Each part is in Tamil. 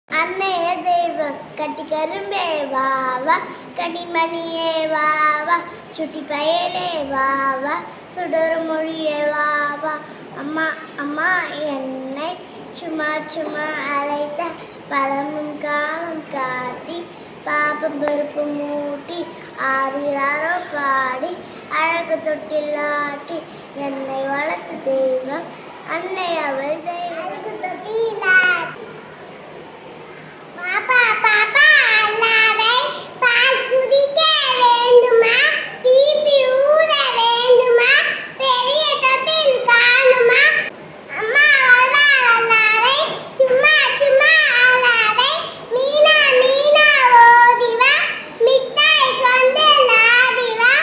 அன்னைய தெய்வம் கட்டி கரும்பே வாவா, கனிமணியே வாவா, சுட்டி பயலே வாவா, சுடர் மொழியே வாவா. அம்மா அம்மா என்னை சும்மா சும்மா அழைத்த பழமும் காலம் காட்டி பாப்பம் பருப்பு மூட்டி ஆறிராரோ பாடி அழகு தொட்டிலாட்டி என்னை வளர்த்த தெய்வம் அன்னை அவள் தெய்வம். பாப்பா பாப்பா அல்லாவை பால் குடிக்க வேண்டுமா, பிபி ஊற வேண்டுமா, பெரிய தொட்டில் காணுமா. அம்மா வந்தாள் அல்லாவை சும்மா சும்மா அல்லாவை, மீனா மீனா ஓடிவா, மிட்டாய் கொண்டு லாடிவா,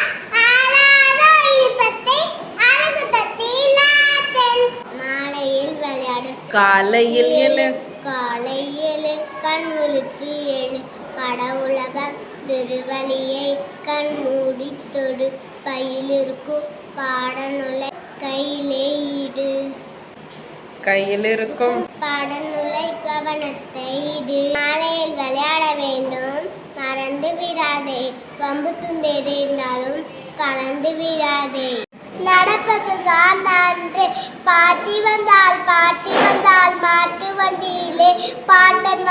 ஆறாரோ இழுப்பத்தை அழகு தொட்டில் ஆத்தல். மாலையில் விளையாடும் காலையில் எழு, காலை எழு, கண் விழித்து எழு, கடவுளகம் திருவழியை கண் மூடி தொடு, பையில் இருக்கும் பாடநூலை கையிலே இடு, கையில் இருக்கும் பாடநூலை கவனத்தை இடு. மாலையில் விளையாட வேண்டும் மறந்து விடாதே, பம்பு துண்டேறி இருந்தாலும் கலந்து விடாதே. நடப்பதுதான் நன்று, பாட்டி வந்தால் மாட்டு வண்டியிலே, பாட்டன்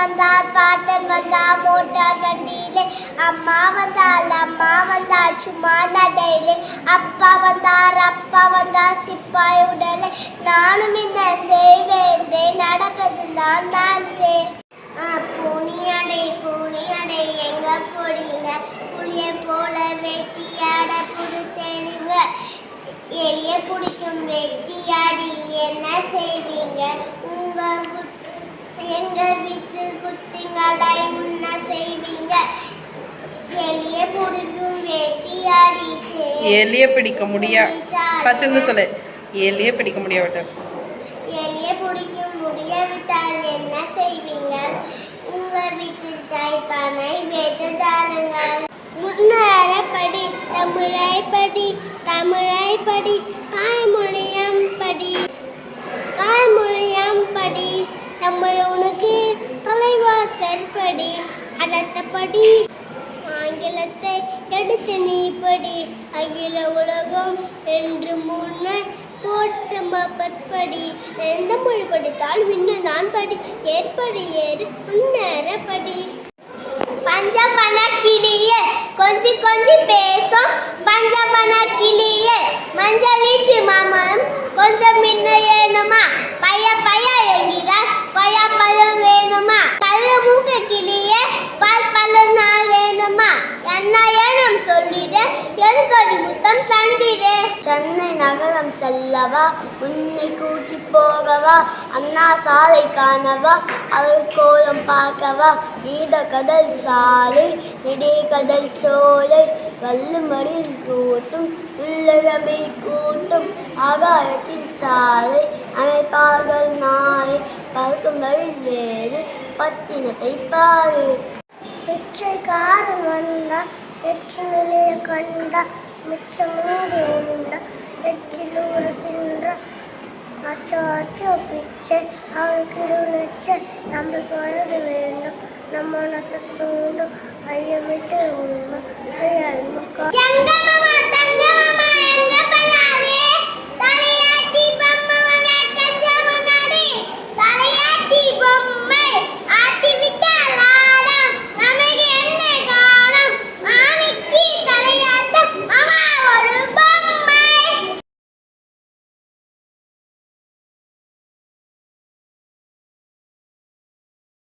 வந்தால் மோட்டார் வண்டியிலே, அம்மா வந்தால் சும்மா நடையிலே, அப்பா வந்தார் சிப்பாய் உடலே, நானும் என்ன செய்வேன்றே நடப்பதுதான் நன்றே. பூனியடை எங்க போடுங்க, புளிய போல வெட்டியாட புது தெளிவ, எலிய பிடிக்கும் வெட்டியாடி என்ன செய்வீங்க, எங்க வீட்டு குட்டிங்களை முன்ன செய்வீங்க, எலிய பிடிக்கும் வெட்டியாடி எலிய பிடிக்க முடியா பசங்க சொல்லு, எலிய பிடிக்க முடியாவிட்டால் எலிய பிடிக்க முடியாவிட்டால் என்ன செய்வீங்க, உங்க வீட்டு தாய்ப்பானை வேததானங்கள். முன்னேறப்படி தமிழை படி தாய்மொழியம் படி, தமிழ் உனக்கு தலைவாசல் படி, அடத்தப்படி ஆங்கிலத்தை எடுத்து நீ படி, அகில உலகம் என்று முன்ன போட்டமப்படி, எந்த மொழி படித்தால் விண்ணுதான் படி, ஏற்படி ஏறு முன்னேறப்படி. பஞ்சபன கிளியே கொஞ்சி கொஞ்சி பேசும், பஞ்சபன கிளியே மஞ்சளிட்டு மாமன் கொஞ்சம் மின்ன ஏனுமா, பைய என்கிறார் கொய்யா பழம் வேணுமா, கல்லு மூக்கு கிளியே பால் பழம் நாள் வேணுமா, என்ன ஏனும் சொல்லிட எனக்கு ஒரு முத்தம் தந்திரே. சென்னை நகரம் செல்லவா, உன்னை கூட்டி போகவா, அண்ணா சாலை காணவா, அழகு கோலம் பார்க்கவா, நீத கடல் சாலை நெடிய கடல் சோலை, வல்லுமரில் கூட்டும் உள்ளரவை கூட்டும், ஆகாயத்தில் சாலை அமைப்பார்கள் நாளை, பறக்கும் ரயில் வேறு பட்டினத்தை பாரு. பிச்சைக்காரன் வந்தா எச்சு நிலைய கண்டா, மிச்சம் மீறி உண்டா எச்சிலூறு தின்ற, அச்சோ அச்சோ பிச்சை அவனுக்கு இருநச்ச, நம்மளுக்கு வருது வேண்டும் நம்ம நத்த தூண்டும், ஐயமிட்டு உண்மை